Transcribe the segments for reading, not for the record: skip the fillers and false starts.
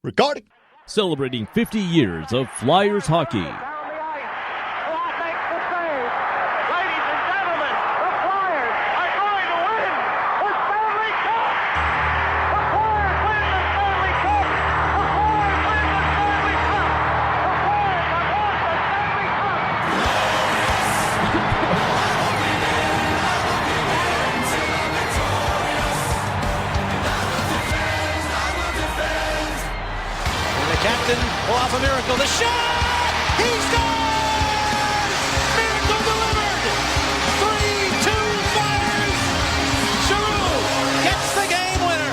Recording. Celebrating 50 years of Flyers hockey. Pull off a miracle. The shot! He scores! Miracle delivered! 3-2 Flyers! Giroux gets the game winner!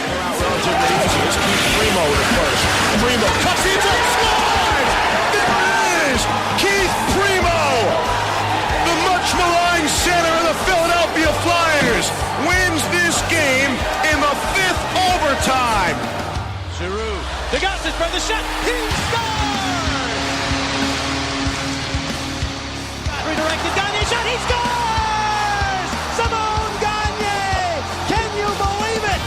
They're out relatively easy. It's Keith Primo at first. Primo cuts it up, scores! There it is! Keith Primo! The much maligned center of the Philadelphia Flyers wins this game in the fifth overtime. Giroux, DeGossis from the shot, he scores! Redirected, Gagne shot, he scores! Simone Gagne! Can you believe it?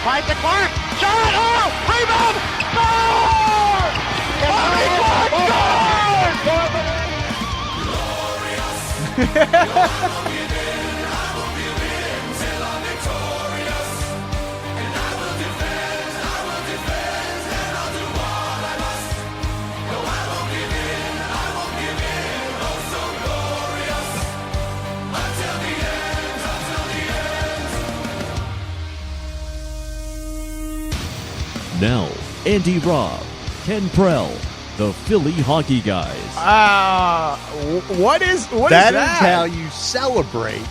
Fight to Clark, shot, oh, rebound, score! Bobby Clark scores! Now, Andy Robb, Ken Prell, the Philly Hockey Guys. What is that? That is how you celebrate.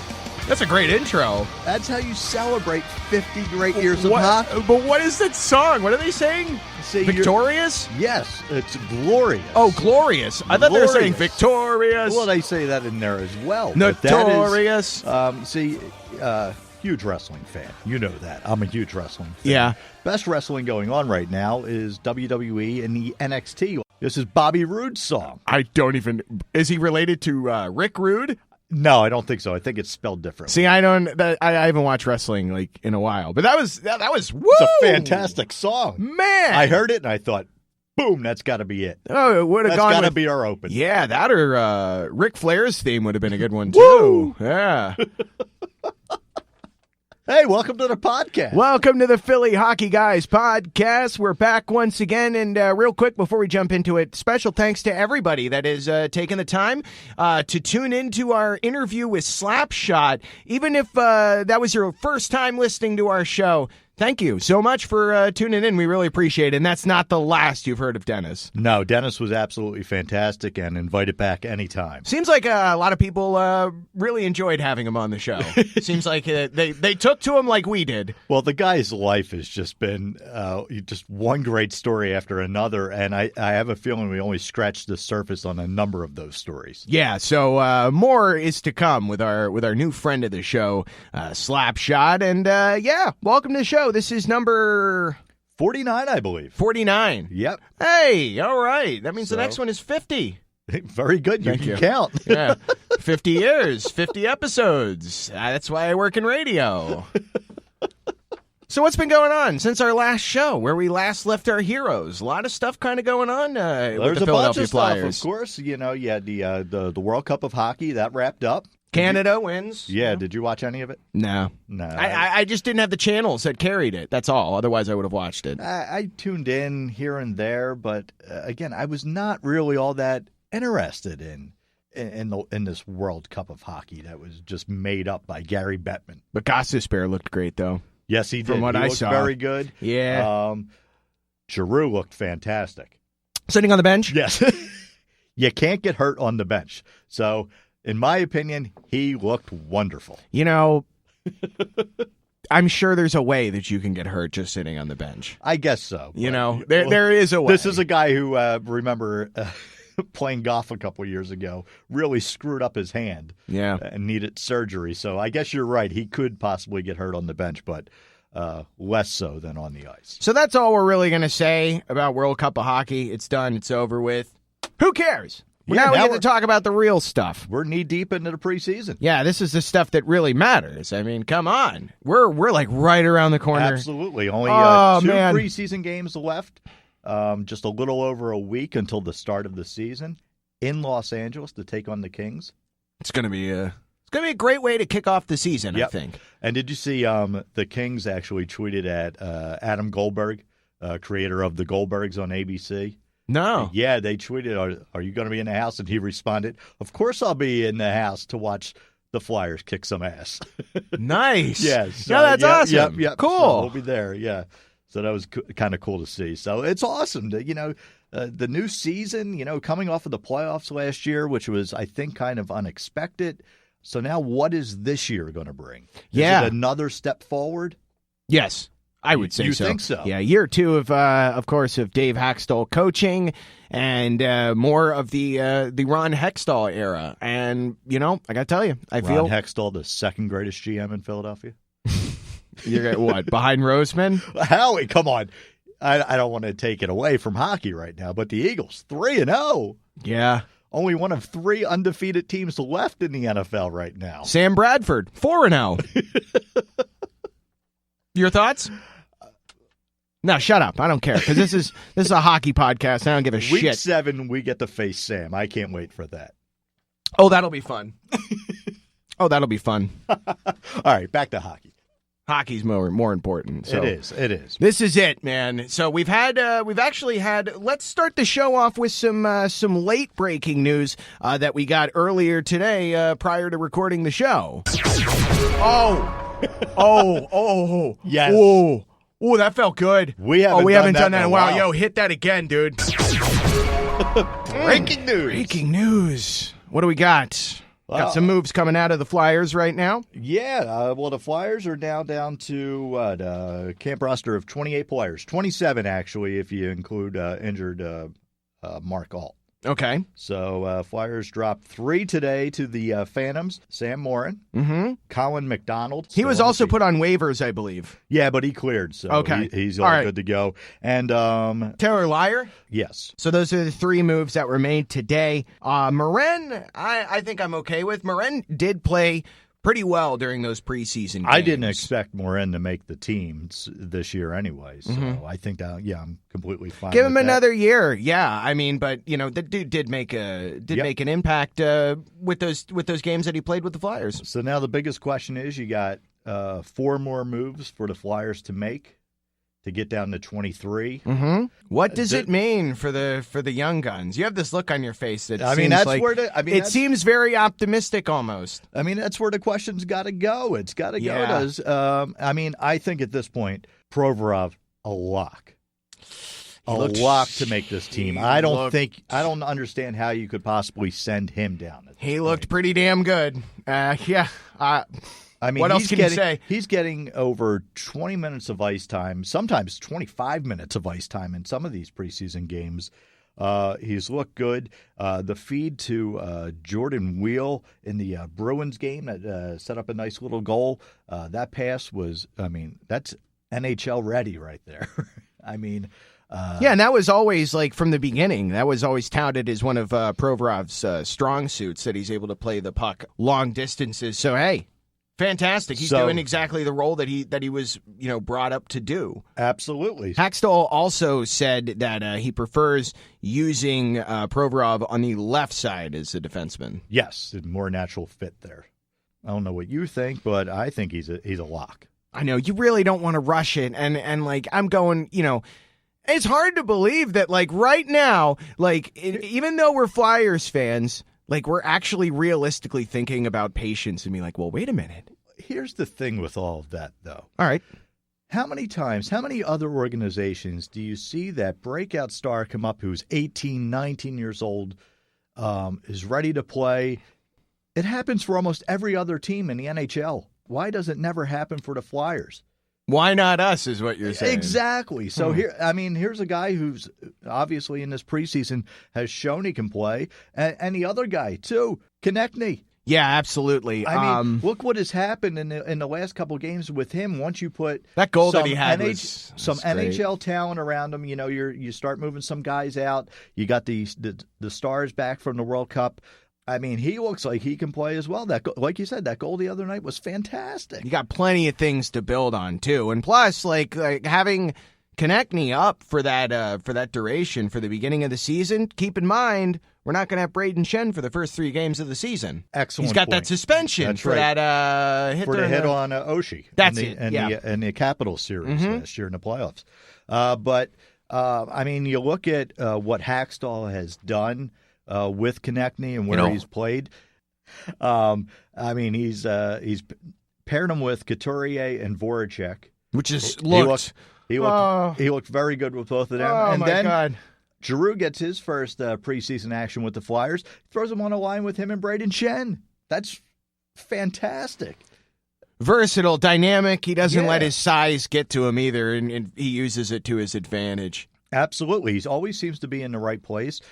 That's a great intro. That's how you celebrate 50 great years of hockey. But what is that song? What are they saying? Victorious? Yes, it's glorious. Oh, glorious. I thought they were saying victorious. Well, they say that in there as well. Notorious. But that is, huge wrestling fan. You know that. I'm a huge wrestling fan. Yeah. Best wrestling going on right now is WWE and the NXT. This is Bobby Roode's song. I don't even... Is he related to Rick Rude? No, I don't think so. I think it's spelled differently. See, I haven't watched wrestling in a while, but that was woo! It's a fantastic song. Man. I heard it and I thought, boom, that's got to be it. Oh, it would have gone. That's got to be our open. Yeah, that or Ric Flair's theme would have been a good one too. Woo! Yeah. Hey, welcome to the podcast. Welcome to the Philly Hockey Guys podcast. We're back once again, and real quick before we jump into it, special thanks to everybody that is taking the time to tune into our interview with Slapshot. Even if that was your first time listening to our show, thank you so much for tuning in. We really appreciate it, and that's not the last you've heard of Dennis. No, Dennis was absolutely fantastic and invited back anytime. Seems like a lot of people really enjoyed having him on the show. Seems like they took to him like we did. Well, the guy's life has just been just one great story after another, and I have a feeling we only scratched the surface on a number of those stories. Yeah, so more is to come with our new friend of the show, Slapshot, and yeah, welcome to the show. This is number 49, I believe. 49. Yep. Hey, all right. That means the next one is 50. Very good. You can count. Yeah. 50 years, 50 episodes. That's why I work in radio. So what's been going on since our last show, where we last left our heroes? A lot of stuff kind of going on with the Philadelphia Flyers. Stuff, of course. You know, you had the World Cup of Hockey. That wrapped up. Canada wins. Yeah, did you watch any of it? No. I just didn't have the channels that carried it. That's all. Otherwise, I would have watched it. I tuned in here and there, but again, I was not really all that interested in this World Cup of Hockey that was just made up by Gary Bettman. But Gostisbehere looked great, though. Yes, he did. From what I looked saw, very good. Yeah. Giroux looked fantastic. Sitting on the bench? Yes. You can't get hurt on the bench. So, in my opinion, he looked wonderful. You know, I'm sure there's a way that you can get hurt just sitting on the bench. I guess so. You know, there is a way. This is a guy who, remember, playing golf a couple years ago, really screwed up his hand. Yeah. And needed surgery. So I guess you're right. He could possibly get hurt on the bench, but less so than on the ice. So that's all we're really going to say about World Cup of Hockey. It's done. It's over with. Who cares? Well, Yeah, now we now get to talk about the real stuff. We're knee deep into the preseason. Yeah, this is the stuff that really matters. I mean, come on. We're like right around the corner. Absolutely. Only two man. preseason games left. Just a little over a week until the start of the season in Los Angeles to take on the Kings. It's going to be a great way to kick off the season, I think. And did you see the Kings actually tweeted at Adam Goldberg, creator of the Goldbergs on ABC? No. Yeah, they tweeted, are you going to be in the house? And he responded, of course I'll be in the house to watch the Flyers kick some ass. Nice. Yes. Yeah, that's awesome. Yep. Cool. So we'll be there, yeah. So that was kind of cool to see. So it's awesome to, the new season, coming off of the playoffs last year, which was, I think, kind of unexpected. So now what is this year going to bring? Is it another step forward? Yes. I would say you so. You think so? Yeah, year two of course, of Dave Haxtell coaching and more of the Ron Hextall era. And, I got to tell you, I feel... Ron Hextall, the second greatest GM in Philadelphia? You're what, behind Roseman? Howie, come on. I don't want to take it away from hockey right now, but the Eagles, 3-0. Yeah. Only one of 3 undefeated teams left in the NFL right now. Sam Bradford, 4-0. Your thoughts? No, shut up. I don't care, because this is a hockey podcast. I don't give a shit. Week 7, we get to face Sam. I can't wait for that. Oh, that'll be fun. That'll be fun. All right, back to hockey. Hockey's more important. So It is. This is it, man. So we've actually had. Let's start the show off with some late breaking news that we got earlier today, prior to recording the show. Oh, yes. Oh, that felt good. We haven't done that in a while. while. Yo, hit that again, dude. Breaking news. Breaking news. What do we got? Got some moves coming out of the Flyers right now. Yeah, well, the Flyers are now down to camp roster of 28 players. 27, actually, if you include injured Mark Alt. Okay. So Flyers dropped 3 today to the Phantoms. Sam Morin, Colin McDonald. He was also put on waivers, I believe. Yeah, but he cleared, so okay. he's all good to go. And Taylor Lyer? Yes. So those are the 3 moves that were made today. Morin, I think I'm okay with. Morin did play pretty well during those preseason games. I didn't expect Morin to make the teams this year anyway, so I think that, I'm completely fine. Give him with another year, yeah. I mean, but the dude did make an impact with those games that he played with the Flyers. So now the biggest question is, you got 4 more moves for the Flyers to make to get down to 23. What does it mean for the young guns? You have this look on your face that it seems very optimistic almost. I mean, that's where the question's got to go. It's got to go. I think at this point, Provorov, a lock. Lock to make this team. I don't understand how you could possibly send him down. He looked pretty damn good. I mean, what else can you say? He's getting over 20 minutes of ice time, sometimes 25 minutes of ice time in some of these preseason games. He's looked good. The feed to Jordan Wheel in the Bruins game that set up a nice little goal. That pass was, that's NHL ready right there. And that was always, from the beginning, that was always touted as one of Provorov's strong suits, that he's able to play the puck long distances. So, hey. Fantastic. He's doing exactly the role that he was, brought up to do. Absolutely. Haxtell also said that he prefers using Provorov on the left side as a defenseman. Yes, a more natural fit there. I don't know what you think, but I think he's a lock. I know. You really don't want to rush it. And I'm going, it's hard to believe that, right now, even though we're Flyers fans, we're actually realistically thinking about patience and be like, well, wait a minute. Here's the thing with all of that, though. All right. How many other organizations do you see that breakout star come up who's 18, 19 years old, is ready to play? It happens for almost every other team in the NHL. Why does it never happen for the Flyers? Why not us, is what you're saying. Exactly. So here's a guy who's obviously in this preseason has shown he can play, and the other guy too, Konecny. Yeah, absolutely. I mean, look what has happened in the last couple of games with him. Once you put that goal that he had was some great. NHL talent around him, you start moving some guys out. You got the stars back from the World Cup. I mean, he looks like he can play as well. Like you said, that goal the other night was fantastic. You got plenty of things to build on too, and plus, like having Konecny up for that duration for the beginning of the season. Keep in mind, we're not going to have Brayden Schenn for the first 3 games of the season. Excellent. He's got point. that suspension That's for right. that hit for the hit on Oshie. That's in the, it. Yeah. in the Capitals series last year in the playoffs. But I mean, you look at what Hackstall has done with Konecny and where he's played. I mean, he's paired him with Couturier and Voracek, which is he looked very good with both of them. Oh, and my then God. Giroux gets his first preseason action with the Flyers, throws him on a line with him and Brayden Schenn. That's fantastic. Versatile, dynamic. He doesn't let his size get to him either, and he uses it to his advantage. Absolutely. He always seems to be in the right place.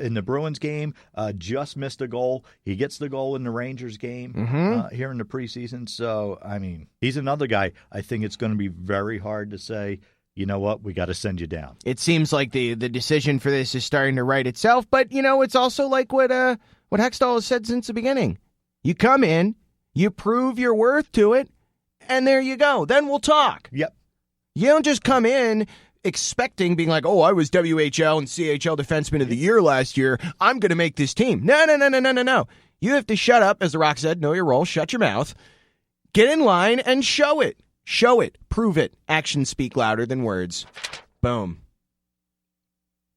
In the Bruins game, just missed a goal. He gets the goal in the Rangers game here in the preseason. So, I mean, he's another guy. I think it's going to be very hard to say, you know what, we got to send you down. It seems like the decision for this is starting to right itself, but, it's also like what Hextall has said since the beginning. You come in, you prove your worth to it, and there you go. Then we'll talk. Yep. You don't just come in expecting, being like, oh, I was WHL and CHL Defenseman of the Year last year. I'm going to make this team. No. You have to shut up, as The Rock said, know your role, shut your mouth, get in line, and show it. Show it. Prove it. Actions speak louder than words. Boom.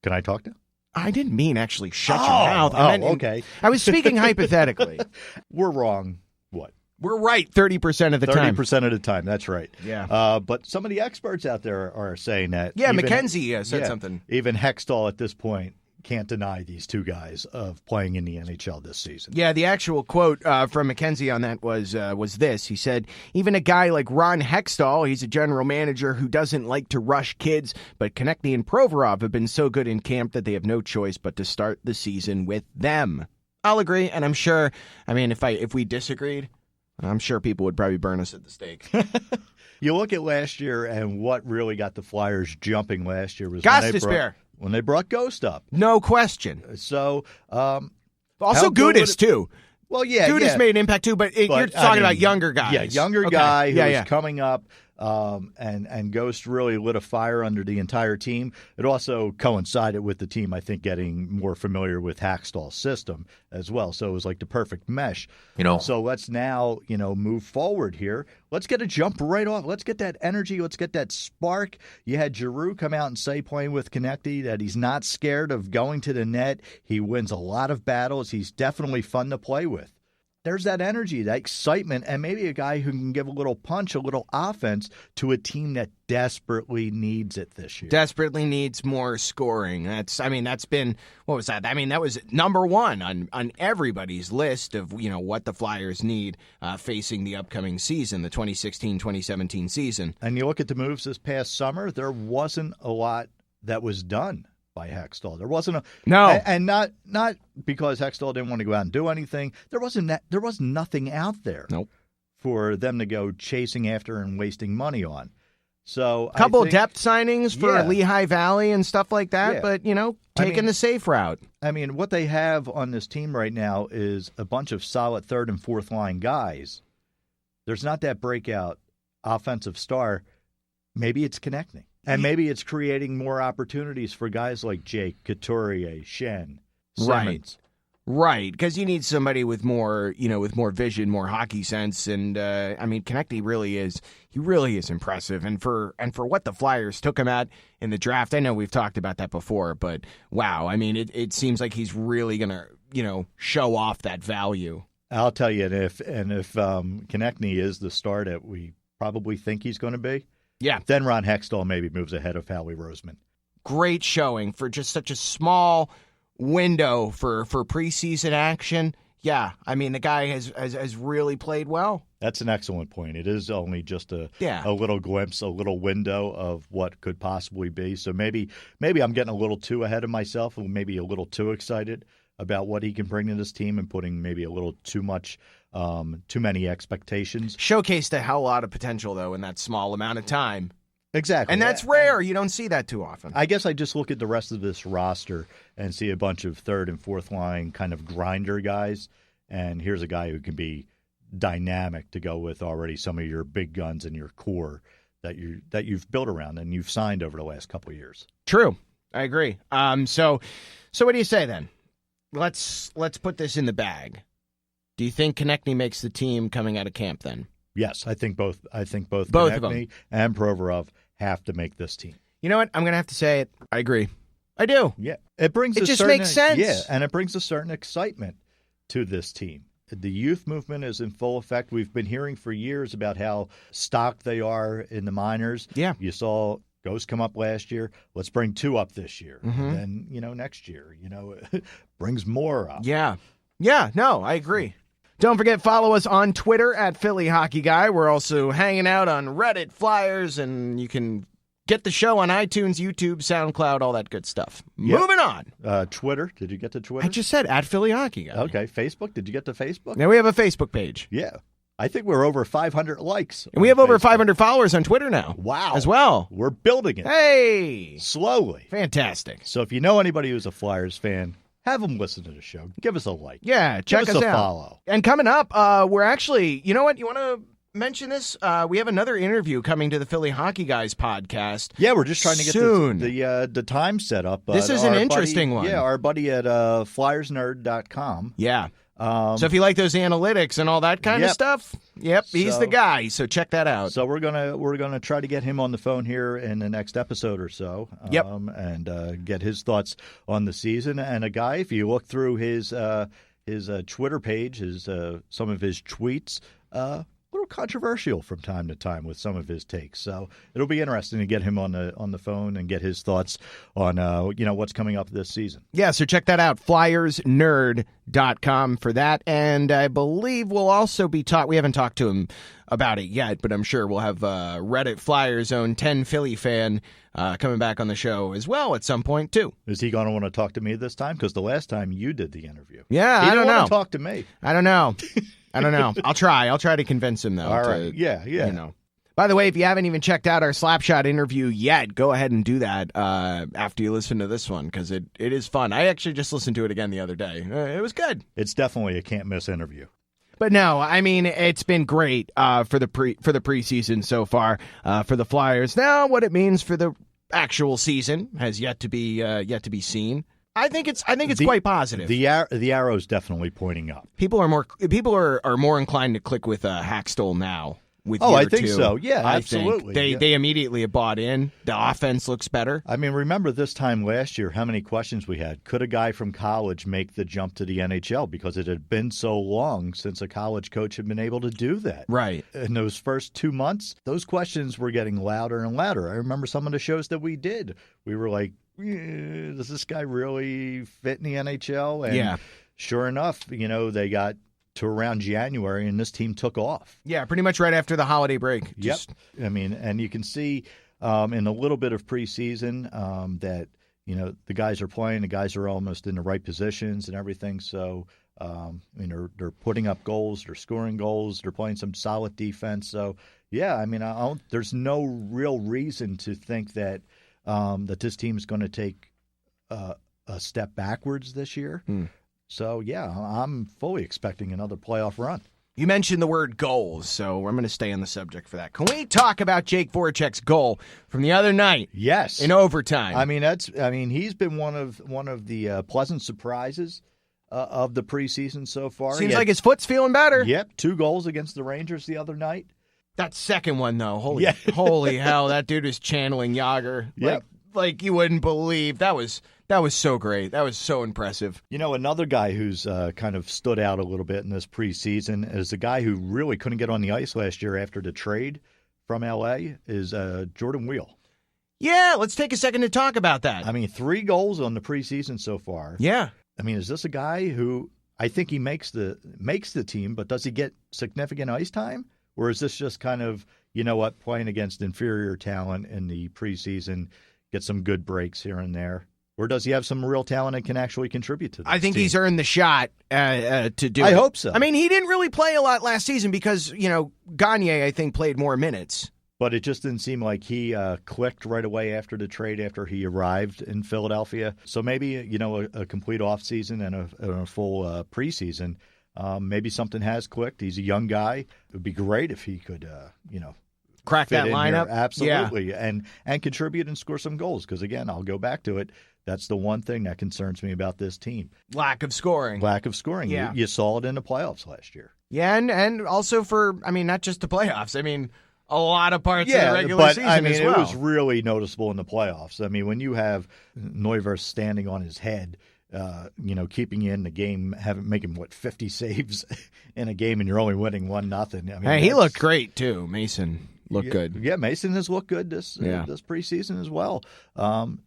Can I talk now? I didn't mean actually shut your mouth. Okay. I was speaking hypothetically. We're wrong. What? We're right 30% of the time. 30% of the time. That's right. Yeah. But some of the experts out there are saying that. Yeah, McKenzie said something. Even Hextall at this point can't deny these two guys of playing in the NHL this season. Yeah, the actual quote from McKenzie on that was this. He said, even a guy like Ron Hextall, he's a general manager who doesn't like to rush kids, but Konecny and Provorov have been so good in camp that they have no choice but to start the season with them. I'll agree, and I'm sure, if we disagreed, I'm sure people would probably burn us at the stake. You look at last year, and what really got the Flyers jumping last year was when they brought Ghost up. No question. So, also Gudas, too. Well, yeah. Gudas made an impact, too, but you're talking about younger guys. Yeah, younger guy who was coming up. And Ghost really lit a fire under the entire team. It also coincided with the team, I think, getting more familiar with Hackstall's system as well. So it was like the perfect mesh. So let's now, move forward here. Let's get a jump right off. Let's get that energy. Let's get that spark. You had Giroux come out and say, playing with Konecny, that he's not scared of going to the net. He wins a lot of battles. He's definitely fun to play with. There's that energy, that excitement, and maybe a guy who can give a little punch, a little offense to a team that desperately needs it this year. Desperately needs more scoring. That's been, what was that? That was number one on everybody's list of, what the Flyers need facing the upcoming season, the 2016-2017 season. And you look at the moves this past summer, there wasn't a lot that was done by Hextall. There wasn't and not because Hextall didn't want to go out and do anything. There was nothing out there for them to go chasing after and wasting money on. So a couple of depth signings for Lehigh Valley and stuff like that, but taking the safe route. I mean, what they have on this team right now is a bunch of solid third and fourth line guys. There's not that breakout offensive star. Maybe it's Konecny. And maybe it's creating more opportunities for guys like Jake, Couturier, Schenn, Simmons. Right, because you need somebody with more, with more vision, more hockey sense, and Konecny really is impressive. And for what the Flyers took him at in the draft, I know we've talked about that before, but wow, it seems like he's really gonna, show off that value. I'll tell you, and if Konecny is the star that we probably think he's going to be. Yeah. Then Ron Hextall maybe moves ahead of Howie Roseman. Great showing for just such a small window for preseason action. Yeah, the guy has really played well. That's an excellent point. It is only just a little glimpse, a little window of what could possibly be. So maybe I'm getting a little too ahead of myself, or maybe a little too excited about what he can bring to this team and putting maybe a little too many expectations. Showcased a hell lot of potential, though, in that small amount of time. Exactly. And that's rare. You don't see that too often. I guess I just look at the rest of this roster and see a bunch of third and fourth line kind of grinder guys. And here's a guy who can be dynamic to go with already some of your big guns in your core that you've built around and you've signed over the last couple of years. True. I agree. So what do you say then? Let's put this in the bag. Do you think Konecny makes the team coming out of camp then? Yes, I think both Both of Konecny them. and Provorov have to make this team. You know what? I'm going to have to say it. I agree. I do. Yeah. It just makes sense. Yeah, and it brings a certain excitement to this team. The youth movement is in full effect. We've been hearing for years about how stocked they are in the minors. Yeah. You saw Ghost come up last year. Let's bring 2 up this year. Mm-hmm. And then, next year, brings more up. Yeah. Yeah, no, I agree. Don't forget, follow us on Twitter at Philly Hockey Guy. We're also hanging out on Reddit, Flyers, and you can get the show on iTunes, YouTube, SoundCloud, all that good stuff. Yep. Moving on. Twitter. Did you get to Twitter? I just said at Philly Hockey Guy. Okay. Facebook. Did you get to Facebook? Now we have a Facebook page. Yeah. I think we're over 500 likes. And we have over 500 followers on Twitter now. Wow. As well. We're building it. Hey. Slowly. Fantastic. So if you know anybody who's a Flyers fan, have them listen to the show. Give us a like. Yeah, check Give us us a out. follow. And coming up, we're actually, you know what? You want to mention this? We have another interview coming to the Philly Hockey Guys podcast. Yeah, we're just trying to get soon. the time set up. This is an interesting one. Yeah, our buddy at flyersnerd.com. Yeah. So if you like those analytics and all that kind of Yep. stuff, he's the guy. So check that out. So we're gonna try to get him on the phone here in the next episode or so. Yep. And get his thoughts on the season. And a guy, if you look through his Twitter page, some of his tweets, a little controversial from time to time with some of his takes. So it'll be interesting to get him on the phone and get his thoughts on what's coming up this season. Yeah, so check that out, flyersnerd.com for that. And I believe we'll also be we haven't talked to him about it yet, but I'm sure we'll have Reddit Flyers own 10 Philly fan coming back on the show as well at some point, too. Is he going to want to talk to me this time? Because the last time you did the interview. Yeah, he I don't didn't know. want to talk to me. I don't know. I'll try to convince him, though. All right. Yeah. By the way, if you haven't even checked out our Slapshot interview yet, go ahead and do that after you listen to this one, because it is fun. I actually just listened to it again the other day. It was good. It's definitely a can't-miss interview. But no, I mean, it's been great for the preseason so far for the Flyers. Now, what it means for the actual season has yet to be seen. I think it's quite positive. The arrow's definitely pointing up. People are more inclined to click with Hackstall now. I think so. Yeah, I absolutely. think. They immediately have bought in. The offense looks better. I mean, remember this time last year, how many questions we had? Could a guy from college make the jump to the NHL? Because it had been so long since a college coach had been able to do that. Right. In those first 2 months, those questions were getting louder and louder. I remember some of the shows that we did. We were like, does this guy really fit in the NHL? And sure enough, they got to around January, and this team took off. Yeah, pretty much right after the holiday break. Yep. I mean, and you can see in a little bit of preseason that, the guys are playing, the guys are almost in the right positions and everything. So, they're putting up goals, they're scoring goals, they're playing some solid defense. So, yeah, I mean, there's no real reason to think that that this team is going to take a step backwards this year. So, yeah, I'm fully expecting another playoff run. You mentioned the word goals, so I'm going to stay on the subject for that. Can we talk about Jake Voracek's goal from the other night? Yes, in overtime. I mean, he's been one of the pleasant surprises of the preseason so far. Seems like his foot's feeling better. Yep, 2 goals against the Rangers the other night. That second one, though, holy hell, that dude was channeling Yager. Yep. Like you wouldn't believe. That was so great. That was so impressive. Another guy who's kind of stood out a little bit in this preseason is a guy who really couldn't get on the ice last year after the trade from L.A. is Jordan Wheel. Yeah, let's take a second to talk about that. I mean, 3 goals on the preseason so far. Yeah. I mean, is this a guy who I think he makes the team, but does he get significant ice time? Or is this just kind of, playing against inferior talent in the preseason, get some good breaks here and there? Or does he have some real talent and can actually contribute to this I think team? he's earned the shot to do it. I hope so. I mean, he didn't really play a lot last season because, Gagne, I think, played more minutes. But it just didn't seem like he clicked right away after the trade, after he arrived in Philadelphia. So maybe, a complete offseason and a full preseason, maybe something has clicked. He's a young guy. It would be great if he could, crack fit that in lineup. here. Absolutely. Yeah. And contribute and score some goals. Because, again, I'll go back to it. That's the one thing that concerns me about this team. Lack of scoring. Yeah. You saw it in the playoffs last year. Yeah, and also not just the playoffs. A lot of parts of the regular season as well. It was really noticeable in the playoffs. When you have Neuvirth standing on his head, keeping you in the game, making 50 saves in a game, and you're only winning 1-0. He looked great too. Mason looked good. Yeah, Mason has looked good this preseason as well. Again,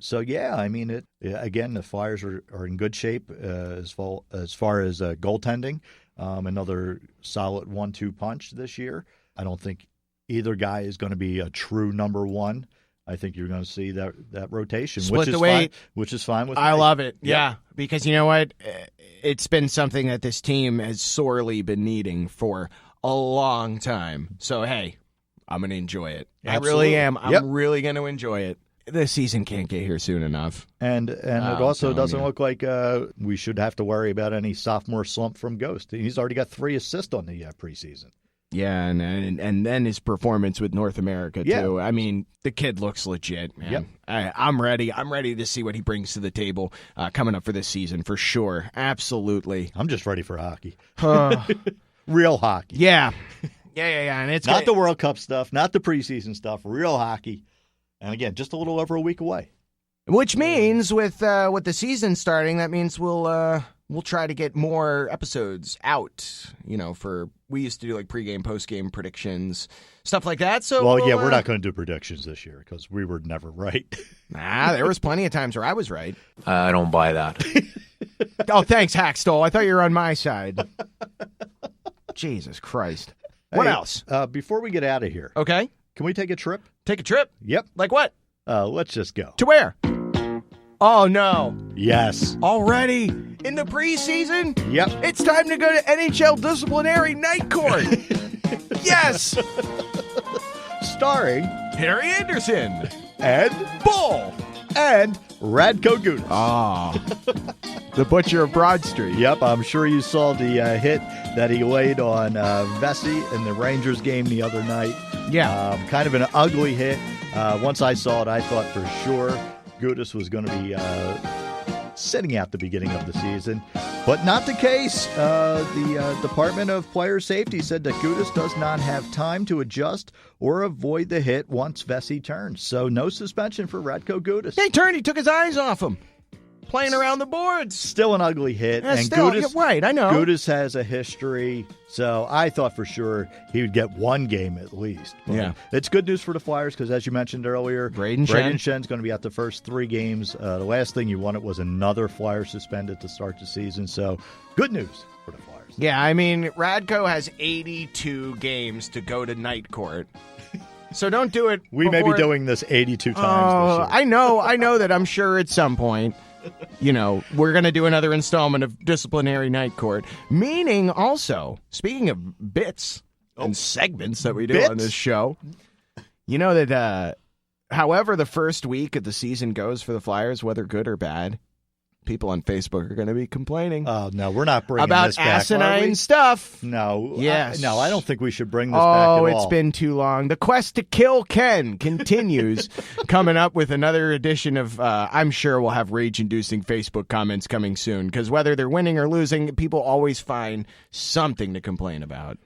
the Flyers are in good shape as far as goaltending. Another solid 1-2 punch this year. I don't think either guy is going to be a true number one. I think you're going to see that rotation, Split the weight. which is fine with me. I love it. Yeah, because you know what? It's been something that this team has sorely been needing for a long time. So, hey, I'm going to enjoy it. Absolutely. I really am. I'm really going to enjoy it. The season can't get here soon enough. And it also doesn't look like we should have to worry about any sophomore slump from Ghost. He's already got 3 assists on the preseason. Yeah, and then his performance with North America, too. The kid looks legit, man. Yep. I'm ready. I'm ready to see what he brings to the table coming up for this season, for sure. Absolutely. I'm just ready for hockey. Real hockey. Yeah. And it's not the World Cup stuff, not the preseason stuff, real hockey. And again, just a little over a week away. Which means with the season starting, that means we'll try to get more episodes out. We used to do like pregame, postgame predictions, stuff like that. So we're not going to do predictions this year because we were never right. There was plenty of times where I was right. I don't buy that. Oh, thanks, Hackstall. I thought you were on my side. Jesus Christ. What else? Before we get out of here, okay, can we take a trip? Take a trip? Yep. Like what? Let's just go. To where? Oh, no. Yes. Already? In the preseason? Yep. It's time to go to NHL Disciplinary Night Court. Yes. Starring Harry Anderson. And Bull. And Radko Gudas. The Butcher of Broad Street. Yep, I'm sure you saw the hit that he laid on Vesey in the Rangers game the other night. Yeah. Kind of an ugly hit. Once I saw it, I thought for sure Gudas was going to be sitting out the beginning of the season. But not the case. The Department of Player Safety said that Gudas does not have time to adjust or avoid the hit once Vesey turns. So no suspension for Radko Gudas. He turned. He took his eyes off him. Playing around the boards. Still an ugly hit. Yeah, and still, Gudas, right, I know. Gudas has a history, so I thought for sure he would get one game at least. But yeah. It's good news for the Flyers because, as you mentioned earlier, Braden Schen's going to be out the first 3 games. The last thing you wanted was another Flyer suspended to start the season, so good news for the Flyers. Yeah, Radko has 82 games to go to night court. So don't do it. We may be doing this 82 times this year. I know that I'm sure at some point, we're going to do another installment of Disciplinary Night Court. Meaning also, speaking of bits and segments that we do on this show, you know that however the first week of the season goes for the Flyers, whether good or bad, people on Facebook are going to be complaining. Oh, no, we're not bringing about this back, asinine stuff. No. Yes. I don't think we should bring this back at all. Oh, it's been too long. The quest to kill Ken continues. Coming up with another edition of, I'm sure we'll have rage-inducing Facebook comments coming soon, because whether they're winning or losing, people always find something to complain about.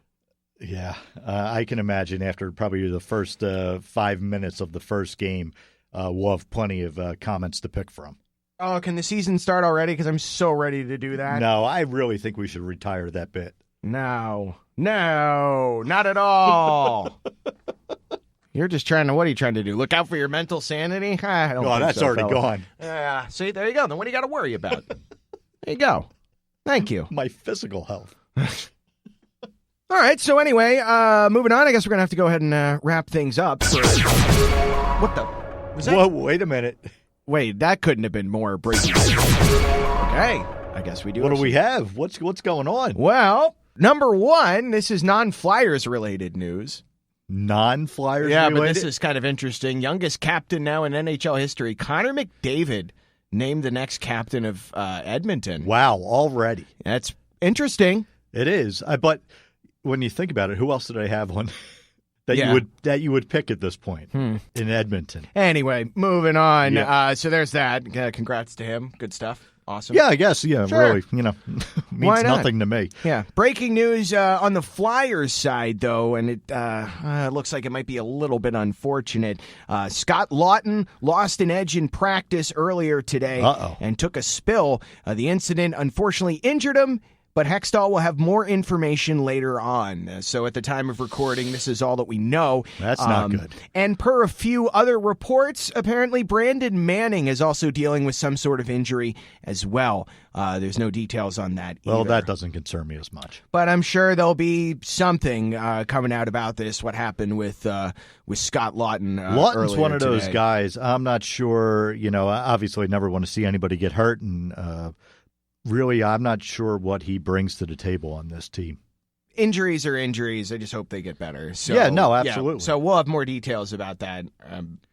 Yeah, I can imagine after probably the first 5 minutes of the first game, we'll have plenty of comments to pick from. Oh, can the season start already? Because I'm so ready to do that. No, I really think we should retire that bit. No, not at all. You're just trying to, what are you trying to do? Look out for your mental sanity? I don't think that's so, already fella. gone. Yeah, see, there you go. Then what do you got to worry about? There you go. Thank you. My physical health. All right, so anyway, moving on, I guess we're going to have to go ahead and wrap things up. What the? Was that? Whoa, wait a minute. Wait, that couldn't have been more breaking news. Okay, I guess we do. What do we have? What's going on? Well, number one, this is non-Flyers related news. Non-Flyers Yeah, related? but this is kind of interesting. Youngest captain now in NHL history, Connor McDavid, named the next captain of Edmonton. Wow, already. That's interesting. It is. But when you think about it, who else did I have one that you would pick at this point in Edmonton? Anyway, moving on. Yeah. So there's that. Congrats to him. Good stuff. Awesome. Yeah, I guess. Yeah, Sure. really. Why Means not? nothing to me. Yeah. Breaking news on the Flyers side, though, and it looks like it might be a little bit unfortunate. Scott Lawton lost an edge in practice earlier today and took a spill. The incident unfortunately injured him, but Hextall will have more information later on. So at the time of recording, this is all that we know. That's not good. And per a few other reports, apparently Brandon Manning is also dealing with some sort of injury as well. There's no details on that either. Well, that doesn't concern me as much. But I'm sure there'll be something coming out about this, what happened with Scott Lawton Lawton's one of those today. guys. I'm not sure, obviously I never want to see anybody get hurt, and really, I'm not sure what he brings to the table on this team. Injuries are injuries. I just hope they get better. So, yeah, no, absolutely. So we'll have more details about that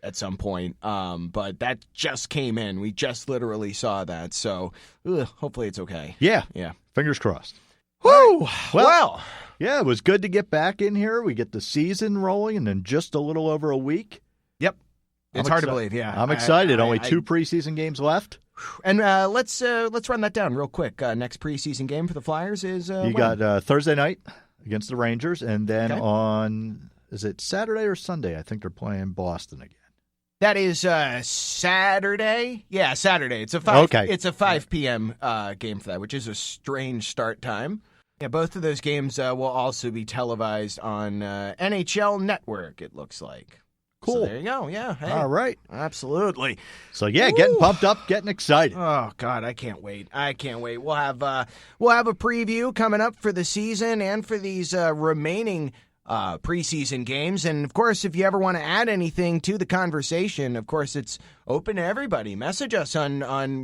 at some point. But that just came in. We just literally saw that. So hopefully it's okay. Yeah. Yeah. Fingers crossed. Woo! Well, yeah, it was good to get back in here. We get the season rolling, and in just a little over a week. Yep. It's hard to believe, yeah. I'm excited. Only 2 preseason games left. And let's run that down real quick. Next preseason game for the Flyers is you got Thursday night against the Rangers, and then on, is it Saturday or Sunday? I think they're playing Boston again. That is Saturday. Yeah, Saturday. It's a 5 p.m. Game for that, which is a strange start time. Yeah, both of those games will also be televised on NHL Network, it looks like. Cool. So there you go. Yeah. Hey. All right. Absolutely. So yeah, getting pumped up, getting excited. Oh God, I can't wait. We'll have a preview coming up for the season and for these remaining preseason games. And of course, if you ever want to add anything to the conversation, of course, it's open to everybody. Message us on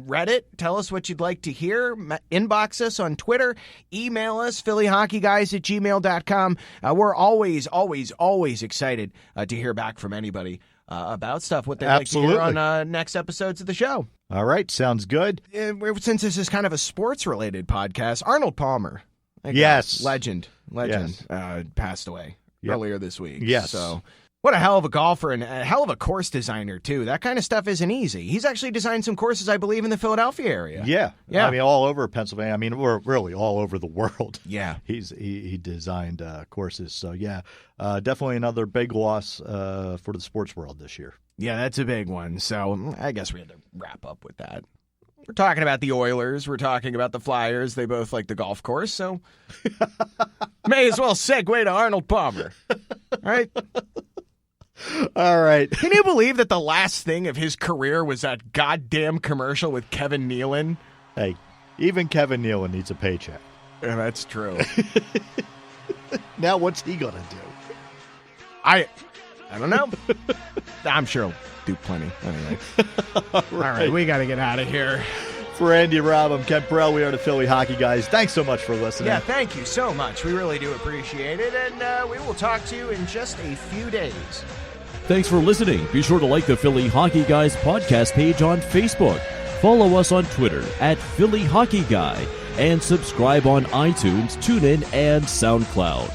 Reddit. Tell us what you'd like to hear. Inbox us on Twitter. Email us, phillyhockeyguys@gmail.com. We're always excited to hear back from anybody about stuff, what they'd like to hear on next episodes of the show. All right, sounds good. Since this is kind of a sports-related podcast, Arnold Palmer. Yes. Legend, Yes. passed away earlier this week. Yes. So what a hell of a golfer and a hell of a course designer, too. That kind of stuff isn't easy. He's actually designed some courses, I believe, in the Philadelphia area. Yeah. Yeah. I mean, all over Pennsylvania. I mean, we're really all over the world. Yeah. He designed courses. So, yeah, definitely another big loss for the sports world this year. Yeah, that's a big one. So I guess we had to wrap up with that. We're talking about the Oilers. We're talking about the Flyers. They both like the golf course, so may as well segue to Arnold Palmer. Right? All right. Can you believe that the last thing of his career was that goddamn commercial with Kevin Nealon? Hey, even Kevin Nealon needs a paycheck. Yeah, that's true. Now what's he going to do? I don't know. I'm sure he'll do plenty. Anyway. All right, we got to get out of here. For Andy Robb, I'm Ken Perrell. We are the Philly Hockey Guys. Thanks so much for listening. Yeah, thank you so much. We really do appreciate it, and we will talk to you in just a few days. Thanks for listening. Be sure to like the Philly Hockey Guys podcast page on Facebook. Follow us on Twitter @Philly Hockey Guy, and subscribe on iTunes, TuneIn, and SoundCloud.